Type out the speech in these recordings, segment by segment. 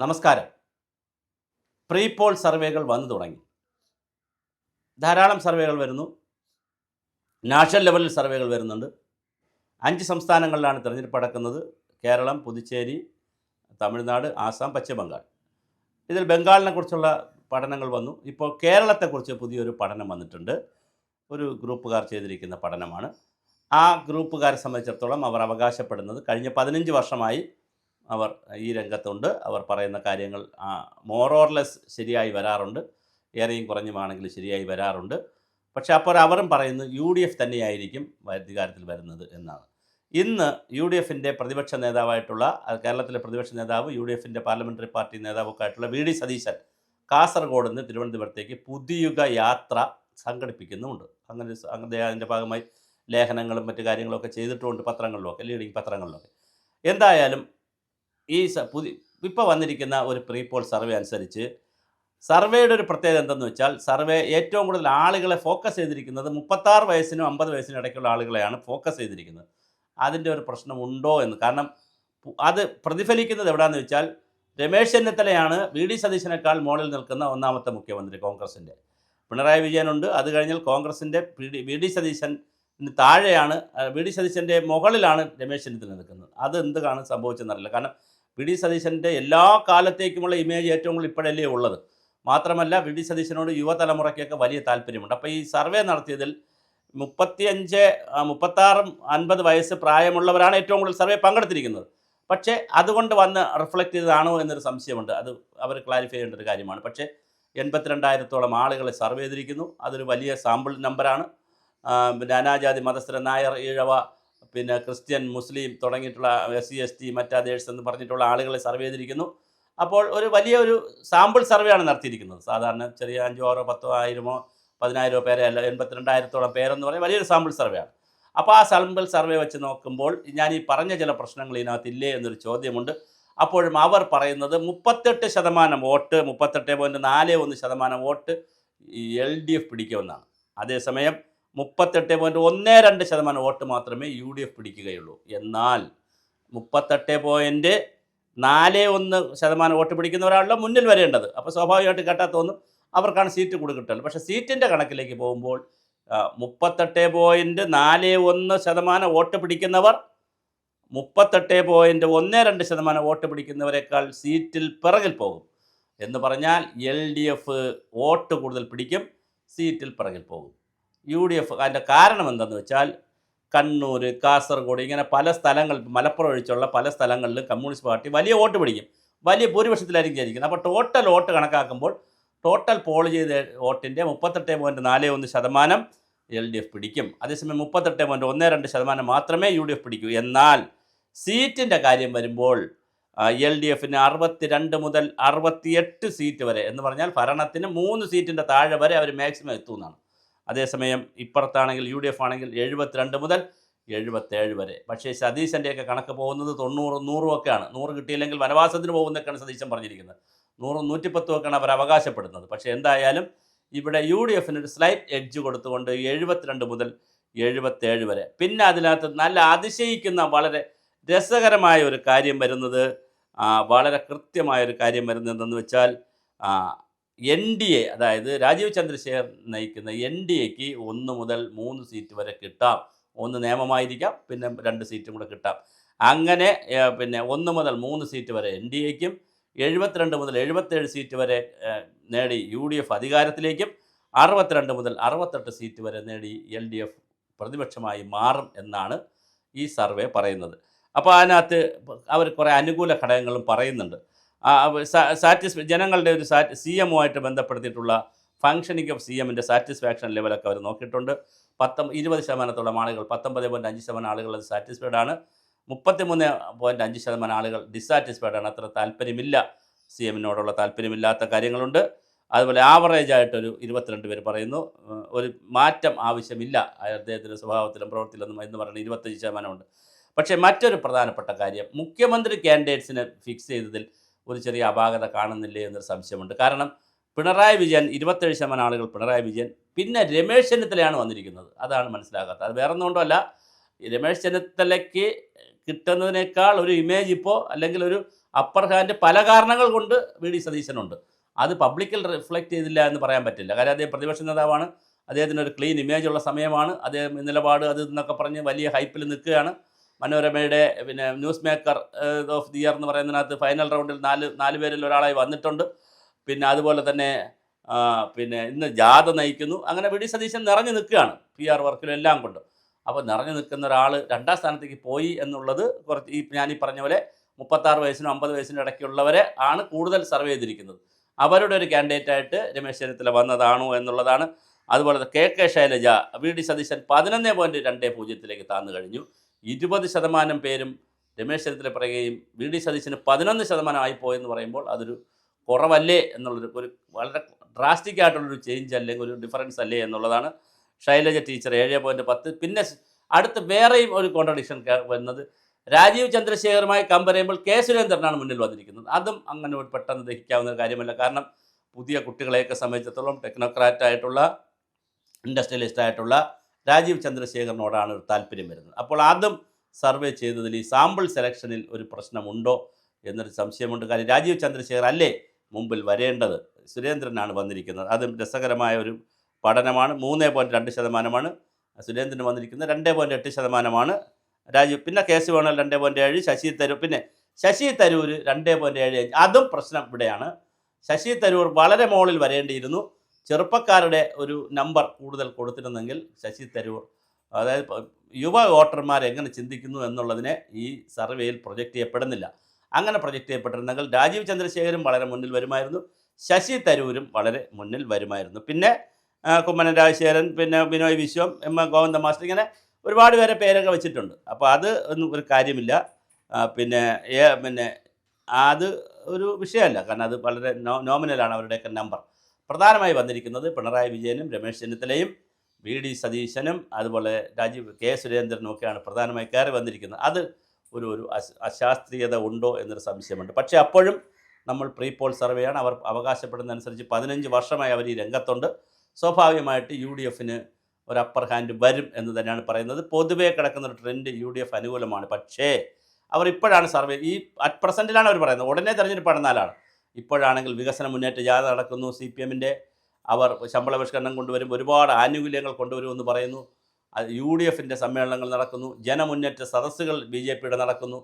നമസ്കാരം. Pre poll സർവേകൾ വന്നു തുടങ്ങി. ധാരാളം സർവേകൾ വരുന്നു. നാഷണൽ ലെവലിൽ സർവേകൾ വരുന്നുണ്ട്. 5 സംസ്ഥാനങ്ങളിലാണ് തിരഞ്ഞെടുപ്പ് നടക്കുന്നത്. കേരളം, പുതുച്ചേരി, തമിഴ്നാട്, ആസാം, പശ്ചിമ ബംഗാൾ. ഇതിൽ ബംഗാളിനെക്കുറിച്ചുള്ള പഠനങ്ങൾ വന്നു. ഇപ്പോൾ കേരളത്തെക്കുറിച്ച് പുതിയൊരു പഠനം വന്നിട്ടുണ്ട്. ഒരു ഗ്രൂപ്പുകാർ ചെയ്തിരിക്കുന്ന പഠനമാണ്. ആ ഗ്രൂപ്പുകാരെ സംബന്ധിച്ചിടത്തോളം അവർ അവകാശപ്പെടുന്നത് കഴിഞ്ഞ 15 വർഷമായി അവർ ഈ രംഗത്തുണ്ട്. അവർ പറയുന്ന കാര്യങ്ങൾ മോർ ഓർ ലെസ് ശരിയായി വരാറുണ്ട്. ഏറെയും കുറഞ്ഞുമാണെങ്കിലും ശരിയായി വരാറുണ്ട്. പക്ഷേ അപ്പോൾ അവരും പറയുന്നത് UDF തന്നെയായിരിക്കും അധികാരത്തിൽ വരുന്നത് എന്നാണ്. ഇന്ന് UDFൻ്റെ പ്രതിപക്ഷ നേതാവായിട്ടുള്ള കേരളത്തിലെ പ്രതിപക്ഷ നേതാവ് UDFൻ്റെ പാർലമെൻ്ററി പാർട്ടി നേതാവൊക്കെ ആയിട്ടുള്ള VD സതീശൻ കാസർഗോഡ് നിന്ന് തിരുവനന്തപുരത്തേക്ക് പുതുയുഗ യാത്ര സംഘടിപ്പിക്കുന്നുമുണ്ട്. അങ്ങനെ അതിൻ്റെ ഭാഗമായി ലേഖനങ്ങളും മറ്റു കാര്യങ്ങളൊക്കെ ചെയ്തിട്ടുമുണ്ട് പത്രങ്ങളിലൊക്കെ, ലീഡിങ് പത്രങ്ങളിലൊക്കെ. എന്തായാലും ഈ ഇപ്പോൾ വന്നിരിക്കുന്ന ഒരു പ്രീ പോൾ സർവേ അനുസരിച്ച് സർവേയുടെ ഒരു പ്രത്യേകത എന്തെന്ന് വെച്ചാൽ സർവേ ഏറ്റവും കൂടുതൽ ആളുകളെ ഫോക്കസ് ചെയ്തിരിക്കുന്നത് 36 വയസ്സിനും 50 വയസ്സിനും ഇടയ്ക്കുള്ള ആളുകളെയാണ് ഫോക്കസ് ചെയ്തിരിക്കുന്നത്. അതിൻ്റെ ഒരു പ്രശ്നമുണ്ടോ എന്ന്. കാരണം അത് പ്രതിഫലിക്കുന്നത് എവിടെയാണെന്ന് വെച്ചാൽ രമേശ് ചെന്നിത്തലയാണ് VD സതീശനേക്കാൾ മുകളിൽ നിൽക്കുന്ന ഒന്നാമത്തെ മുഖ്യമന്ത്രി കോൺഗ്രസിൻ്റെ. പിണറായി വിജയനുണ്ട്. അത് കഴിഞ്ഞാൽ കോൺഗ്രസിൻ്റെ VD സതീശന് താഴെയാണ്, VD സതീശൻ്റെ മുകളിലാണ് രമേശ് ചെന്നിത്തല നിൽക്കുന്നത്. അത് എന്താണ് സംഭവിച്ചെന്നറിയില്ല. കാരണം VD സതീശൻ്റെ എല്ലാ കാലത്തേക്കുമുള്ള ഇമേജ് ഏറ്റവും കൂടുതൽ ഇപ്പോഴല്ലേ ഉള്ളത്. മാത്രമല്ല VD സതീശനോട് യുവതലമുറയ്ക്കൊക്കെ വലിയ താല്പര്യമുണ്ട്. അപ്പോൾ ഈ സർവേ നടത്തിയതിൽ 35, 36, 50 വയസ്സ് പ്രായമുള്ളവരാണ് ഏറ്റവും കൂടുതൽ സർവേ പങ്കെടുത്തിരിക്കുന്നത്. പക്ഷേ അതുകൊണ്ട് വന്ന് റിഫ്ലക്റ്റ് ചെയ്തതാണോ എന്നൊരു സംശയമുണ്ട്. അത് അവർ ക്ലാരിഫൈ ചെയ്യേണ്ട ഒരു കാര്യമാണ്. പക്ഷേ 82,000-ഓളം ആളുകളെ സർവേ ചെയ്തിരിക്കുന്നു. അതൊരു വലിയ സാമ്പിൾ നമ്പറാണ്. നാനാജാതി മതസ്ഥര, നായർ, ഈഴവ, പിന്നെ ക്രിസ്ത്യൻ, മുസ്ലിം തുടങ്ങിയിട്ടുള്ള SC ST മറ്റ് അതേഴ്സ് എന്ന് പറഞ്ഞിട്ടുള്ള ആളുകളെ സർവേ ചെയ്തിരിക്കുന്നു. അപ്പോൾ ഒരു വലിയൊരു സാമ്പിൾ സർവേയാണ് നടത്തിയിരിക്കുന്നത്. സാധാരണ ചെറിയ 5, 6, 10, 1000, 10,000 പേരെ അല്ല, 82,000-ഓളം പേരെന്ന് പറഞ്ഞാൽ വലിയൊരു സാമ്പിൾ സർവേയാണ്. അപ്പോൾ ആ സാമ്പിൾ സർവേ വെച്ച് നോക്കുമ്പോൾ ഞാൻ ഈ പറഞ്ഞ ചില പ്രശ്നങ്ങൾ ഇതിനകത്തില്ലേ എന്നൊരു ചോദ്യമുണ്ട്. അപ്പോഴും അവർ പറയുന്നത് 38% വോട്ട്, 38.41% വോട്ട് LDF പിടിക്കുമെന്നാണ്. അതേസമയം 38.12% വോട്ട് മാത്രമേ UDF പിടിക്കുകയുള്ളൂ. എന്നാൽ 38.41% വോട്ട് പിടിക്കുന്നവരാണല്ലോ മുന്നിൽ വരേണ്ടത്. അപ്പോൾ സ്വാഭാവികമായിട്ട് കേട്ടാൽ തോന്നും അവർക്കാണ് സീറ്റ് കൊടുക്കിട്ടുള്ളത്. പക്ഷേ സീറ്റിൻ്റെ കണക്കിലേക്ക് പോകുമ്പോൾ 38.41% വോട്ട് പിടിക്കുന്നവർ 38.12% വോട്ട് പിടിക്കുന്നവരെക്കാൾ സീറ്റിൽ പിറകിൽ പോകും. എന്ന് പറഞ്ഞാൽ LDF വോട്ട് കൂടുതൽ പിടിക്കും, സീറ്റിൽ പിറകിൽ പോകും. UDF അതിൻ്റെ കാരണം എന്തെന്ന് വെച്ചാൽ കണ്ണൂർ, കാസർഗോഡ് ഇങ്ങനെ പല സ്ഥലങ്ങൾ, മലപ്പുറം ഒഴിച്ചുള്ള പല സ്ഥലങ്ങളിലും കമ്മ്യൂണിസ്റ്റ് പാർട്ടി വലിയ വോട്ട് പിടിക്കും, വലിയ ഭൂരിപക്ഷത്തിലായിരിക്കും ജയിക്കുന്നത്. അപ്പോൾ ടോട്ടൽ വോട്ട് കണക്കാക്കുമ്പോൾ ടോട്ടൽ പോൾ ചെയ്ത വോട്ടിൻ്റെ 38.41% LDF പിടിക്കും. അതേസമയം 38.12% മാത്രമേ UDF പിടിക്കൂ. എന്നാൽ സീറ്റിൻ്റെ കാര്യം വരുമ്പോൾ LDFന് 62 മുതൽ 68 സീറ്റ് വരെ, എന്ന് പറഞ്ഞാൽ ഭരണത്തിന് 3 സീറ്റിൻ്റെ താഴെ വരെ അവർ മാക്സിമം എത്തുമെന്നാണ്. അതേസമയം ഇപ്പുറത്താണെങ്കിൽ UDF ആണെങ്കിൽ 72 മുതൽ 77 വരെ. പക്ഷേ സതീശൻ്റെയൊക്കെ കണക്ക് പോകുന്നത് 90, 100 ഒക്കെയാണ്. 100 കിട്ടിയില്ലെങ്കിൽ വനവാസത്തിന് പോകുന്നൊക്കെയാണ് സതീശൻ പറഞ്ഞിരിക്കുന്നത്. 100, 110 ഒക്കെയാണ് അവർ അവകാശപ്പെടുന്നത്. പക്ഷേ എന്തായാലും ഇവിടെ UDFന് ഒരു സ്ലൈറ്റ് എഡ്ജ് കൊടുത്തുകൊണ്ട് 72 മുതൽ 77 വരെ. പിന്നെ അതിനകത്ത് നല്ല അതിശയിക്കുന്ന വളരെ രസകരമായ ഒരു കാര്യം വരുന്നത്, വളരെ കൃത്യമായൊരു കാര്യം വരുന്നത് എന്തെന്ന് വെച്ചാൽ NDA, അതായത് രാജീവ് ചന്ദ്രശേഖർ നയിക്കുന്ന NDAക്ക് 1 മുതൽ 3 സീറ്റ് വരെ കിട്ടാം. 1 നിയമമായിരിക്കാം, പിന്നെ 2 സീറ്റും കൂടെ കിട്ടാം. അങ്ങനെ പിന്നെ 1 മുതൽ 3 സീറ്റ് വരെ NDAക്കും 72 മുതൽ 77 സീറ്റ് വരെ നേടി UDF അധികാരത്തിലേക്കും 62 മുതൽ 68 സീറ്റ് വരെ നേടി LDF പ്രതിപക്ഷമായി മാറും എന്നാണ് ഈ സർവേ പറയുന്നത്. അപ്പോൾ അതിനകത്ത് അവർ കുറേ അനുകൂല ഘടകങ്ങളും പറയുന്നുണ്ട്. ജനങ്ങളുടെ ഒരു CMുമായിട്ട് ബന്ധപ്പെടുത്തിയിട്ടുള്ള ഫങ്ഷനിങ് ഓഫ് CMൻ്റെ സാറ്റിസ്ഫാക്ഷൻ ലെവലൊക്കെ അവർ നോക്കിയിട്ടുണ്ട്. 20%-ഓളം ആളുകൾ, 19.5% ആളുകൾ അത് സാറ്റിസ്ഫൈഡ് ആണ്. 33.5% ആളുകൾ ഡിസാറ്റിസ്ഫൈഡ് ആണ്. അത്ര താല്പര്യമില്ല, CMനോടുള്ള താല്പര്യമില്ലാത്ത കാര്യങ്ങളുണ്ട്. അതുപോലെ ആവറേജായിട്ടൊരു 22 പേര് പറയുന്നു ഒരു മാറ്റം ആവശ്യമില്ല അദ്ദേഹത്തിൻ്റെ സ്വഭാവത്തിലും പ്രവൃത്തിയിലൊന്നും എന്ന് പറയുന്നത് 25% ഉണ്ട്. പക്ഷേ മറ്റൊരു പ്രധാനപ്പെട്ട കാര്യം, മുഖ്യമന്ത്രി കാൻഡിഡേറ്റ്സിനെ ഫിക്സ് ചെയ്തതിൽ ഒരു ചെറിയ അപാകത കാണുന്നില്ലേ എന്നൊരു സംശയമുണ്ട്. കാരണം പിണറായി വിജയൻ 27% ആളുകൾ പിണറായി വിജയൻ, പിന്നെ രമേശ് ചെന്നിത്തലയാണ് വന്നിരിക്കുന്നത്. അതാണ് മനസ്സിലാകാത്തത്. അത് വേറെ ഒന്നുകൊണ്ടല്ല, രമേശ് ചെന്നിത്തലയ്ക്ക് കിട്ടുന്നതിനേക്കാൾ ഒരു ഇമേജ് ഇപ്പോൾ, അല്ലെങ്കിൽ ഒരു അപ്പർ ഹാൻഡ് പല കാരണങ്ങൾ കൊണ്ട് വി.ഡി. സതീശനുണ്ട്. അത് പബ്ലിക്കിൽ റിഫ്ലക്റ്റ് ചെയ്തില്ല എന്ന് പറയാൻ പറ്റില്ല. കാര്യം അദ്ദേഹം പ്രതിപക്ഷ നേതാവാണ്, അദ്ദേഹത്തിന് ഒരു ക്ലീൻ ഇമേജ് ഉള്ള സമയമാണ്, അദ്ദേഹം നിലപാട് അത് എന്നൊക്കെ പറഞ്ഞ് വലിയ ഹൈപ്പിൽ നിൽക്കുകയാണ്. മനോരമയുടെ പിന്നെ news maker of the year എന്ന് പറയുന്നതിനകത്ത് ഫൈനൽ റൗണ്ടിൽ നാല് പേരിൽ ഒരാളായി വന്നിട്ടുണ്ട്. പിന്നെ അതുപോലെ തന്നെ പിന്നെ ഇന്ന് ജാഥ നയിക്കുന്നു. അങ്ങനെ വി.ഡി. സതീശൻ നിറഞ്ഞു നിൽക്കുകയാണ് PR വർക്കിലും എല്ലാം കൊണ്ട്. അപ്പോൾ നിറഞ്ഞു നിൽക്കുന്ന ഒരാൾ 2ാം സ്ഥാനത്തേക്ക് പോയി എന്നുള്ളത് കുറച്ച് ഞാനീ പറഞ്ഞ പോലെ 36 വയസ്സിനും 50 വയസ്സിനും ഇടയ്ക്കുള്ളവരെ ആണ് കൂടുതൽ സർവേ ചെയ്തിരിക്കുന്നത്. അവരുടെ ഒരു കാൻഡിഡേറ്റായിട്ട് രമേശ് ചെന്നിത്തല വന്നതാണോ എന്നുള്ളതാണ്. അതുപോലെ KK ശൈലജ വി.ഡി. സതീശൻ 11.20 താന്നു കഴിഞ്ഞു. 20% പേരും രമേശ് ചെന്നിത്തല പറയുകയും വി.ഡി. സതീശന് 11% ആയിപ്പോയെന്ന് പറയുമ്പോൾ അതൊരു കുറവല്ലേ എന്നുള്ളൊരു ഒരു വളരെ ഡ്രാസ്റ്റിക് ആയിട്ടുള്ളൊരു ചേഞ്ച് അല്ലെങ്കിൽ ഒരു ഡിഫറൻസ് അല്ലേ എന്നുള്ളതാണ്. ശൈലജ ടീച്ചർ 7.10. പിന്നെ അടുത്ത് വേറെയും ഒരു കോൺട്രഡിക്ഷൻ വരുന്നത് രാജീവ് ചന്ദ്രശേഖറുമായി കമ്പയർ ചെയ്യുമ്പോൾ കെ സുരേന്ദ്രനാണ് മുന്നിൽ വന്നിരിക്കുന്നത്. അതും അങ്ങനെ ഒരു പെട്ടെന്ന് ദഹിക്കാവുന്ന കാര്യമല്ല. കാരണം പുതിയ കുട്ടികളെയൊക്കെ സംബന്ധിച്ചിടത്തോളം ടെക്നോക്രാറ്റായിട്ടുള്ള ഇൻഡസ്ട്രിയലിസ്റ്റ് ആയിട്ടുള്ള രാജീവ് ചന്ദ്രശേഖറിനോടാണ് ഒരു താല്പര്യം വരുന്നത്. അപ്പോൾ അതും സർവേ ചെയ്തതിൽ ഈ സാമ്പിൾ സെലക്ഷനിൽ ഒരു പ്രശ്നമുണ്ടോ എന്നൊരു സംശയമുണ്ട്. കാര്യം രാജീവ് ചന്ദ്രശേഖർ അല്ലേ മുമ്പിൽ വരേണ്ടത്, സുരേന്ദ്രനാണ് വന്നിരിക്കുന്നത്. അതും രസകരമായ ഒരു പഠനമാണ്. 3.2% സുരേന്ദ്രന് വന്നിരിക്കുന്നത്, 2.8% രാജീവ്. പിന്നെ കേസ് വേണൽ 2.7, ശശി തരൂർ 2.75. അതും പ്രശ്നം ഇവിടെയാണ്. ശശി തരൂർ വളരെ മുകളിൽ വരേണ്ടിയിരുന്നു. ചെറുപ്പക്കാരുടെ ഒരു നമ്പർ കൂടുതൽ കൊടുത്തിരുന്നെങ്കിൽ ശശി തരൂർ, അതായത് യുവ വോട്ടർമാർ എങ്ങനെ ചിന്തിക്കുന്നു എന്നുള്ളതിനെ ഈ സർവേയിൽ പ്രൊജക്റ്റ് ചെയ്യപ്പെടുന്നില്ല. അങ്ങനെ പ്രൊജക്റ്റ് ചെയ്യപ്പെട്ടിരുന്നെങ്കിൽ രാജീവ് ചന്ദ്രശേഖരും വളരെ മുന്നിൽ വരുമായിരുന്നു, ശശി തരൂരും വളരെ മുന്നിൽ വരുമായിരുന്നു. പിന്നെ കുമ്മനം രാജശേഖരൻ, പിന്നെ ബിനോയ് വിശ്വം, M. ഗോവിന്ദ മാസ്റ്റർ, ഇങ്ങനെ ഒരുപാട് പേരെ പേരൊക്കെ വെച്ചിട്ടുണ്ട്. അപ്പോൾ അത് ഒന്നും ഒരു കാര്യമില്ല. പിന്നെ അത് ഒരു വിഷയമല്ല. കാരണം അത് വളരെ നോമിനലാണ് അവരുടെയൊക്കെ നമ്പർ. പ്രധാനമായി വന്നിരിക്കുന്നത് പിണറായി വിജയനും രമേശ് ചെന്നിത്തലയും വി.ഡി. സതീശനും അതുപോലെ കെ സുരേന്ദ്രനും ഒക്കെയാണ് പ്രധാനമായി കയറി വന്നിരിക്കുന്നത്. അത് ഒരു അശാസ്ത്രീയത ഉണ്ടോ എന്നൊരു സംശയമുണ്ട്. പക്ഷേ അപ്പോഴും നമ്മൾ പ്രീ പോൾ സർവേയാണ്. അവർ അവകാശപ്പെടുന്നതനുസരിച്ച് 15 വർഷമായി അവർ ഈ രംഗത്തുണ്ട്. സ്വാഭാവികമായിട്ട് UDFന് ഒരു അപ്പർ ഹാൻഡ് വരും എന്ന് തന്നെയാണ് പറയുന്നത്. പൊതുവേ കിടക്കുന്ന ഒരു ട്രെൻഡ് UDF അനുകൂലമാണ്. പക്ഷേ അവർ ഇപ്പോഴാണ് സർവേ, ഈ അറ്റ് പ്രസൻറ്റിലാണ് അവർ പറയുന്നത്, ഉടനെ തെരഞ്ഞെടുപ്പ് നടന്നാലാണ്. ഇപ്പോഴാണെങ്കിൽ വികസന മുന്നേറ്റ ജാഥ നടക്കുന്നു. CPMൻ്റെ അവർ ശമ്പള പരിഷ്കരണം കൊണ്ടുവരും, ഒരുപാട് ആനുകൂല്യങ്ങൾ കൊണ്ടുവരുമെന്ന് പറയുന്നു. UDFൻ്റെ സമ്മേളനങ്ങൾ നടക്കുന്നു, ജനമുന്നേറ്റ സദസ്സുകൾ BJPയുടെ നടക്കുന്നു,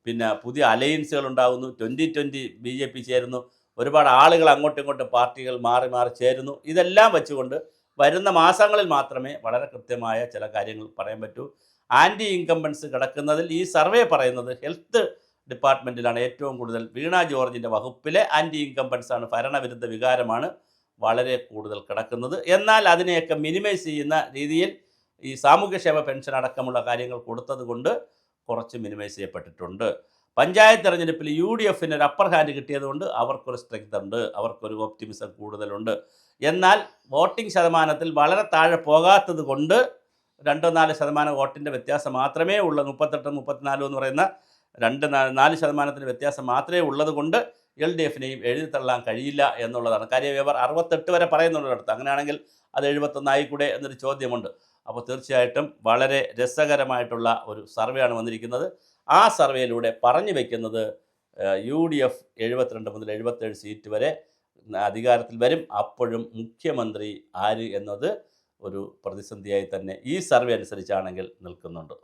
പിന്നെ പുതിയ അലയൻസുകൾ ഉണ്ടാകുന്നു, 2020 BJP ചേരുന്നു, ഒരുപാട് ആളുകൾ അങ്ങോട്ടും ഇങ്ങോട്ടും പാർട്ടികൾ മാറി മാറി ചേരുന്നു. ഇതെല്ലാം വെച്ചുകൊണ്ട് വരുന്ന മാസങ്ങളിൽ മാത്രമേ വളരെ കൃത്യമായ ചില കാര്യങ്ങൾ പറയാൻ പറ്റൂ. ആൻറ്റി ഇൻകംബൻസ് കിടക്കുന്നതിൽ ഈ സർവേ പറയുന്നത് ഹെൽത്ത് ഡിപ്പാർട്ട്മെൻറ്റിലാണ് ഏറ്റവും കൂടുതൽ. വീണ ജോർജിൻ്റെ വകുപ്പിലെ ആൻറ്റി ഇൻകംബൻസാണ്, ഭരണവിരുദ്ധ വികാരമാണ് വളരെ കൂടുതൽ കിടക്കുന്നത്. എന്നാൽ അതിനെയൊക്കെ മിനിമൈസ് ചെയ്യുന്ന രീതിയിൽ ഈ സാമൂഹ്യക്ഷേമ പെൻഷൻ അടക്കമുള്ള കാര്യങ്ങൾ കൊടുത്തത് കൊണ്ട് കുറച്ച് മിനിമൈസ് ചെയ്യപ്പെട്ടിട്ടുണ്ട്. പഞ്ചായത്ത് തെരഞ്ഞെടുപ്പിൽ UDFന് ഒരു അപ്പർ ഹാൻഡ് കിട്ടിയതുകൊണ്ട് അവർക്കൊരു സ്ട്രെങ്ത് ഉണ്ട്, അവർക്കൊരു ഓപ്റ്റിമിസം കൂടുതലുണ്ട്. എന്നാൽ വോട്ടിംഗ് ശതമാനത്തിൽ വളരെ താഴെ പോകാത്തത് കൊണ്ട് 2-4% വോട്ടിൻ്റെ വ്യത്യാസം മാത്രമേ ഉള്ളൂ. 38-34 എന്ന് പറയുന്ന 4% വ്യത്യാസം മാത്രമേ ഉള്ളത് കൊണ്ട് LDFനെയും എഴുതിത്തള്ളാൻ കഴിയില്ല എന്നുള്ളതാണ്. കാര്യം ഇവർ 68 വരെ പറയുന്നുണ്ട് അടുത്ത്. അങ്ങനെയാണെങ്കിൽ അത് 71 ആയിക്കൂടെ എന്നൊരു ചോദ്യമുണ്ട്. അപ്പോൾ തീർച്ചയായിട്ടും വളരെ രസകരമായിട്ടുള്ള ഒരു സർവേയാണ് വന്നിരിക്കുന്നത്. ആ സർവേയിലൂടെ പറഞ്ഞു വയ്ക്കുന്നത് UDF 72 മുതൽ 77 സീറ്റ് വരെ അധികാരത്തിൽ വരും. അപ്പോഴും മുഖ്യമന്ത്രി ആര് എന്നത് ഒരു പ്രതിസന്ധിയായി തന്നെ ഈ സർവേ അനുസരിച്ചാണെങ്കിൽ നിൽക്കുന്നുണ്ട്.